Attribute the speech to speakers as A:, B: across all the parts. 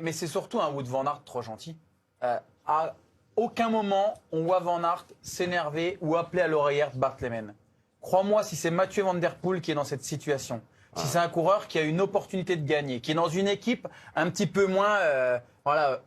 A: Mais c'est surtout un Wout van Aert trop gentil. À aucun moment, on voit Van Aert s'énerver ou appeler à l'oreillette Bart Lehmann. Crois-moi, si c'est Mathieu Van Der Poel qui est dans cette situation, si c'est un coureur qui a une opportunité de gagner, qui est dans une équipe un petit peu moins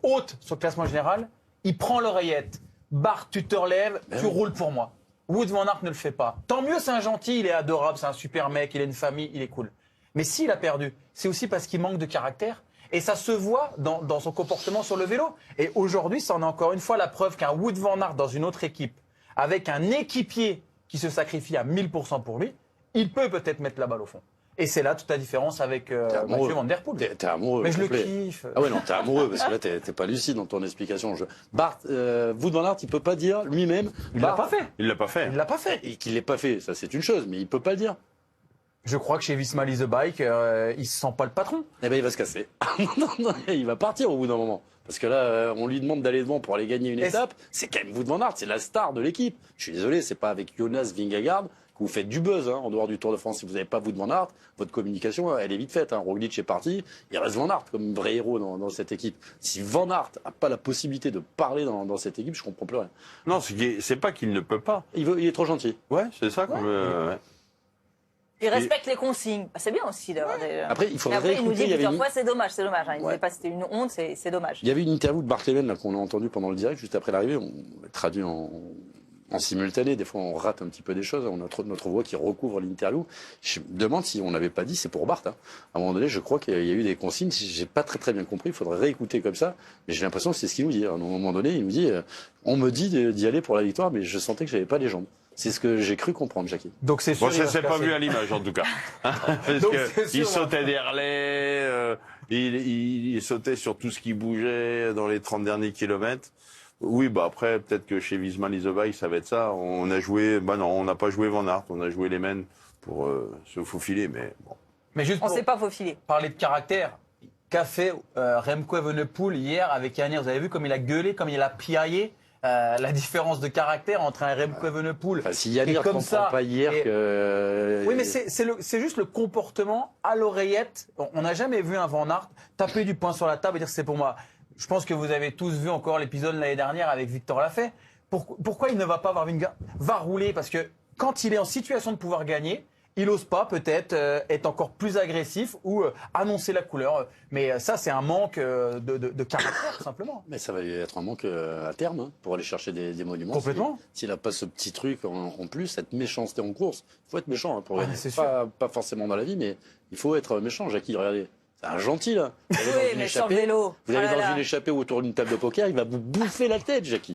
A: haute sur le classement général, il prend l'oreillette. Bart, tu te relèves, tu roules pour moi. Wout van Aert ne le fait pas. Tant mieux, c'est un gentil, il est adorable, c'est un super mec, il a une famille, il est cool. Mais s'il a perdu, c'est aussi parce qu'il manque de caractère. Et ça se voit dans son comportement sur le vélo. Et aujourd'hui, ça en est encore une fois la preuve qu'un Wout van Aert dans une autre équipe, avec un équipier qui se sacrifie à 1000% pour lui, il peut peut-être mettre la balle au fond. Et c'est là toute la différence avec Mathieu Van Der Poel.
B: T'es amoureux.
A: Mais je
B: complet.
A: le kiffe.
B: Ah ouais, non, t'es amoureux, parce que là, t'es pas lucide dans ton explication. Bart, Wout van Aert, il peut pas dire lui-même.
A: Il l'a pas fait.
C: Il l'a pas fait.
A: Il l'a pas fait.
B: Et qu'il l'ait pas fait, ça c'est une chose, mais il peut pas le dire.
A: Je crois que chez Visma Lease the Bike, il se sent pas le patron.
B: Eh ben, il va se casser. Non, il va partir au bout d'un moment. Parce que là, on lui demande d'aller devant pour aller gagner une étape. C'est quand même Wout van Aert, c'est la star de l'équipe. Je suis désolé, c'est pas avec Jonas Vingegaard que vous faites du buzz, en dehors du Tour de France. Si vous n'avez pas Wout van Aert, votre communication, elle est vite faite. Roglic est parti, il reste Van Aert comme vrai héros dans cette équipe. Si Van Aert n'a pas la possibilité de parler dans cette équipe, je comprends plus rien.
C: Non, c'est pas qu'il ne peut pas.
B: Il est trop gentil.
C: Ouais, c'est ça qu'on veut. Ouais.
D: Il respecte les consignes. C'est bien aussi d'avoir des...
B: Après, il faudrait
D: il nous dit
B: réécouter.
D: plusieurs fois, c'est dommage, c'est dommage. Il ne
B: Ouais.
D: disait pas que c'était une honte, c'est dommage.
B: Il y avait une interview de Bart Lehmann qu'on a entendue pendant le direct, juste après l'arrivée. On l'a traduit en simultané. Des fois, on rate un petit peu des choses. On a trop de notre voix qui recouvre l'interview. Je me demande si on n'avait pas dit, c'est pour Bart. À un moment donné, je crois qu'il y a eu des consignes. J'ai pas très bien compris. Il faudrait réécouter comme ça. Mais j'ai l'impression que c'est ce qu'il nous dit. À un moment donné, il nous dit, on me dit d'y aller pour la victoire, mais je sentais que j'avais pas les jambes. C'est ce que j'ai cru comprendre, Jackie.
A: Donc c'est sûr.
C: Bon, ça s'est pas vu à l'image, en tout cas. Parce qu'il sautait des relais, il sautait sur tout ce qui bougeait dans les 30 derniers kilomètres. Oui, bah après, peut-être que chez Visma Lease the Bike, ça va être ça. On a joué, bah non, on n'a pas joué Van Aert, on a joué Lehmann pour se faufiler, mais bon.
A: Mais juste
D: On
A: pour
D: ne s'est pas faufilé.
A: parler de caractère, qu'a fait Remco Evenepoel hier avec Yannick. Vous avez vu comme il a gueulé, comme il a piaillé. La différence de caractère entre un Remco Evenepoel
B: Enfin, si Yannick ne comprend pas hier que...
A: Oui, mais c'est juste le comportement à l'oreillette. On n'a jamais vu un Van Aert taper du poing sur la table et dire c'est pour moi. Je pense que vous avez tous vu encore l'épisode l'année dernière avec Victor Lafay. Pourquoi il ne va pas voir Vingegaard? Va rouler, parce que quand il est en situation de pouvoir gagner, il n'ose pas peut-être être encore plus agressif ou annoncer la couleur. Mais ça, c'est un manque de caractère, tout simplement.
B: Mais ça va être un manque à terme pour aller chercher des monuments.
A: Complètement.
B: S'il n'a pas ce petit truc en plus, cette méchanceté en course, il faut être méchant pour gagner.
A: c'est
B: Pas forcément dans la vie, mais il faut être méchant. Jackie, regardez, c'est un gentil là.
D: Oui, mais sur le vélo.
B: Vous allez
D: Oh là
B: dans
D: là.
B: une échappée autour d'une table de poker, il va vous bouffer la tête, Jackie.